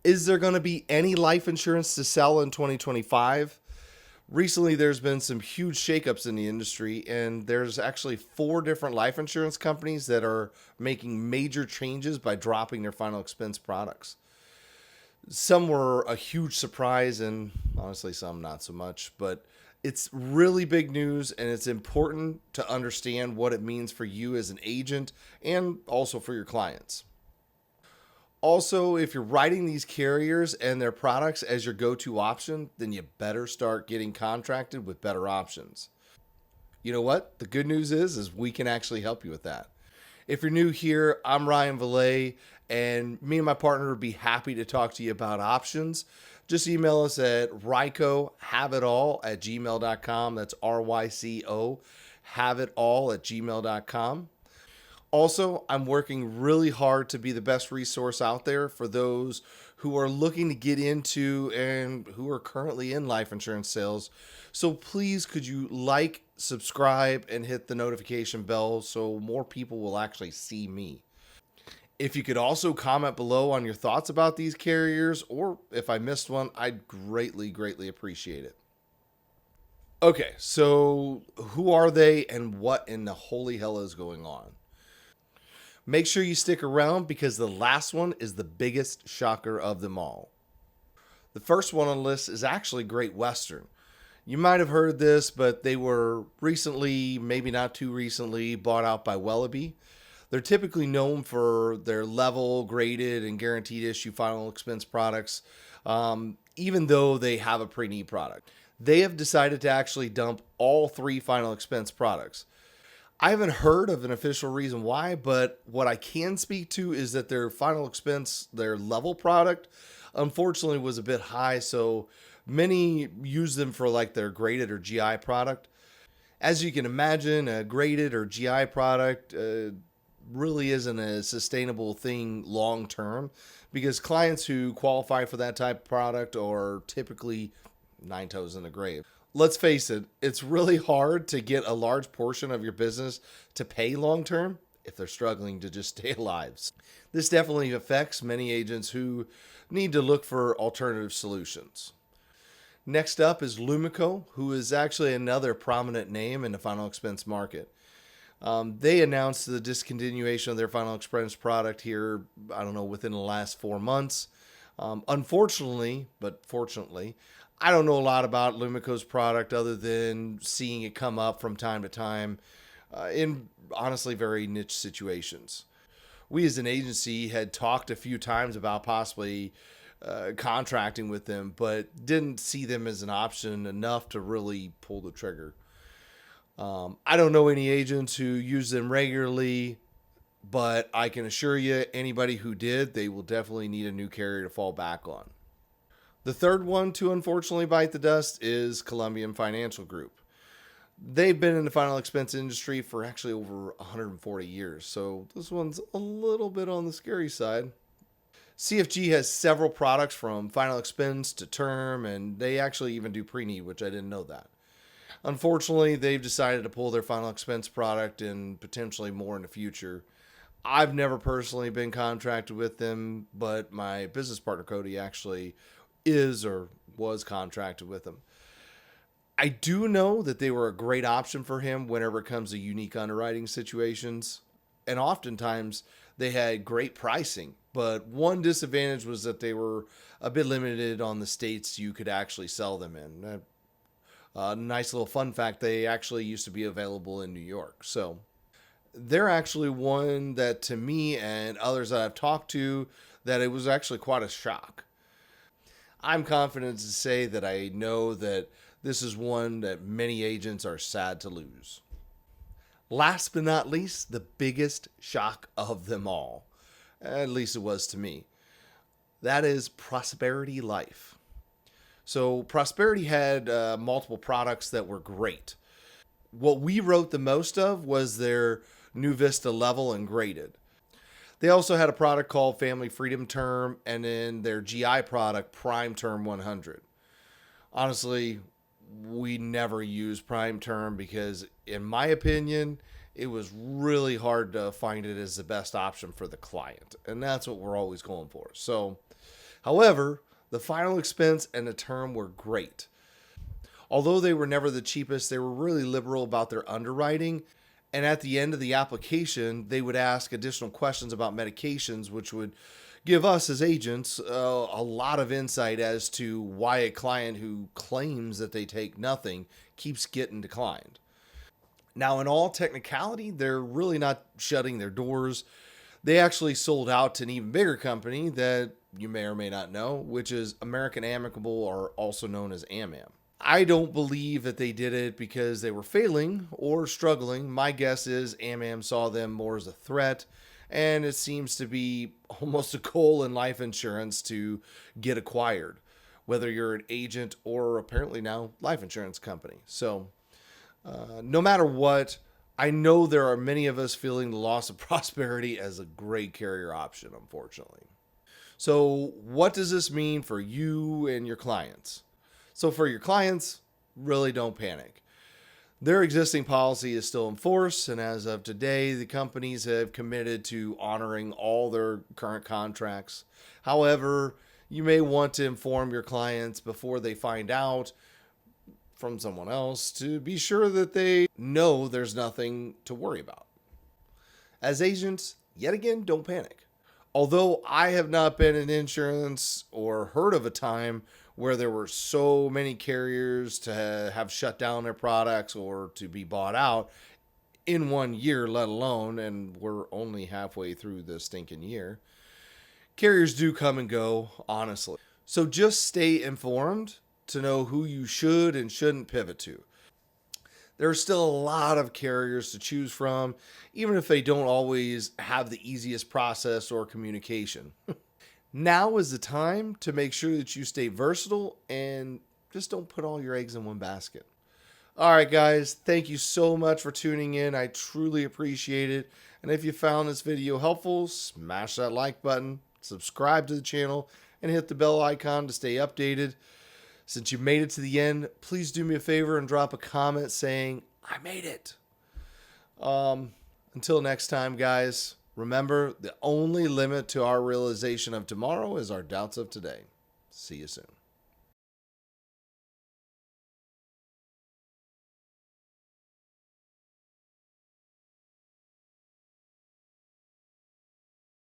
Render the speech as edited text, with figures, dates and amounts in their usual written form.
Is there going to be any life insurance to sell in 2025? Recently, there's been some huge shakeups in the industry, and there's actually 4 different life insurance companies that are making major changes by dropping their final expense products. Some were a huge surprise, and honestly, some not so much, but it's really big news, and it's important to understand what it means for you as an agent and also for your clients. Also, if you're writing these carriers and their products as your go to option, then you better start getting contracted with better options. You know what? The good news is we can actually help you with that. If you're new here, I'm Ryan Valet, and me and my partner would be happy to talk to you about options. Just email us at rycohaveitall@gmail.com. That's RYCO, haveitall@gmail.com. Also, I'm working really hard to be the best resource out there for those who are looking to get into and who are currently in life insurance sales. So please, could you like, subscribe, and hit the notification bell so more people will actually see me? If you could also comment below on your thoughts about these carriers, or if I missed one, I'd greatly, greatly appreciate it. Okay, so who are they and what in the holy hell is going on? Make sure you stick around because the last one is the biggest shocker of them all. The first one on the list is actually Great Western. You might have heard this, but they were recently, maybe not too recently, bought out by Wellaby. They're typically known for their level, graded, and guaranteed issue final expense products, even though they have a pre-need product. They have decided to actually dump all 3 final expense products. I haven't heard of an official reason why, but what I can speak to is that their final expense, their level product, unfortunately was a bit high, so many use them for like their graded or GI product. As you can imagine, a graded or GI product really isn't a sustainable thing long term because clients who qualify for that type of product are typically 9 toes in the grave. Let's face it, it's really hard to get a large portion of your business to pay long term if they're struggling to just stay alive. This definitely affects many agents who need to look for alternative solutions. Next up is Lumico, who is actually another prominent name in the final expense market. They announced the discontinuation of their final expense product here, I don't know, within the last 4 months. Unfortunately, but fortunately, I don't know a lot about Lumico's product other than seeing it come up from time to time in honestly very niche situations. We as an agency had talked a few times about possibly contracting with them, but didn't see them as an option enough to really pull the trigger. I don't know any agents who use them regularly, but I can assure you anybody who did, they will definitely need a new carrier to fall back on. The third one to unfortunately bite the dust is Columbian Financial Group. They've been in the final expense industry for actually over 140 years, so this one's a little bit on the scary side. CFG has several products from final expense to term, and they actually even do pre-need, which I didn't know that. Unfortunately, they've decided to pull their final expense product and potentially more in the future. I've never personally been contracted with them, but my business partner Cody actually is or was contracted with them. I do know that they were a great option for him whenever it comes to unique underwriting situations. And oftentimes they had great pricing. But one disadvantage was that they were a bit limited on the states you could actually sell them in. Nice little fun fact, they actually used to be available in New York. So they're actually one that to me and others that I've talked to, that it was actually quite a shock. I'm confident to say that I know that this is one that many agents are sad to lose. Last but not least, the biggest shock of them all, at least it was to me, that is Prosperity Life. So Prosperity had multiple products that were great. What we wrote the most of was their New Vista Level and Graded. They also had a product called Family Freedom Term, and then their GI product, Prime Term 100. Honestly, we never used Prime Term because, in my opinion, it was really hard to find it as the best option for the client. And that's what we're always going for. So, However, the final expense and the term were great. Although they were never the cheapest, they were really liberal about their underwriting. And at the end of the application, they would ask additional questions about medications, which would give us as agents a lot of insight as to why a client who claims that they take nothing keeps getting declined. Now, in all technicality, they're really not shutting their doors. They actually sold out to an even bigger company that you may or may not know, which is American Amicable, or also known as AMAM. I don't believe that they did it because they were failing or struggling. My guess is AMAM saw them more as a threat, and it seems to be almost a goal in life insurance to get acquired, whether you're an agent or apparently now life insurance company. So, no matter what, I know there are many of us feeling the loss of prosperity as a great carrier option, unfortunately. So, what does this mean for you and your clients? So, for your clients, really don't panic. Their existing policy is still in force, and as of today, the companies have committed to honoring all their current contracts. However, you may want to inform your clients before they find out from someone else to be sure that they know there's nothing to worry about. As agents, yet again, don't panic. Although I have not been in insurance or heard of a time where there were so many carriers to have shut down their products or to be bought out in 1 year, let alone, and we're only halfway through this stinking year. Carriers do come and go, honestly. So just stay informed to know who you should and shouldn't pivot to. There are still a lot of carriers to choose from, even if they don't always have the easiest process or communication. Now is the time to make sure that you stay versatile and just don't put all your eggs in one basket. All right, guys, thank you so much for tuning in. I truly appreciate it. And if you found this video helpful, smash that like button, subscribe to the channel, and hit the bell icon to stay updated. Since you made it to the end, please do me a favor and drop a comment saying, I made it. Until next time, guys, remember, the only limit to our realization of tomorrow is our doubts of today. See you soon.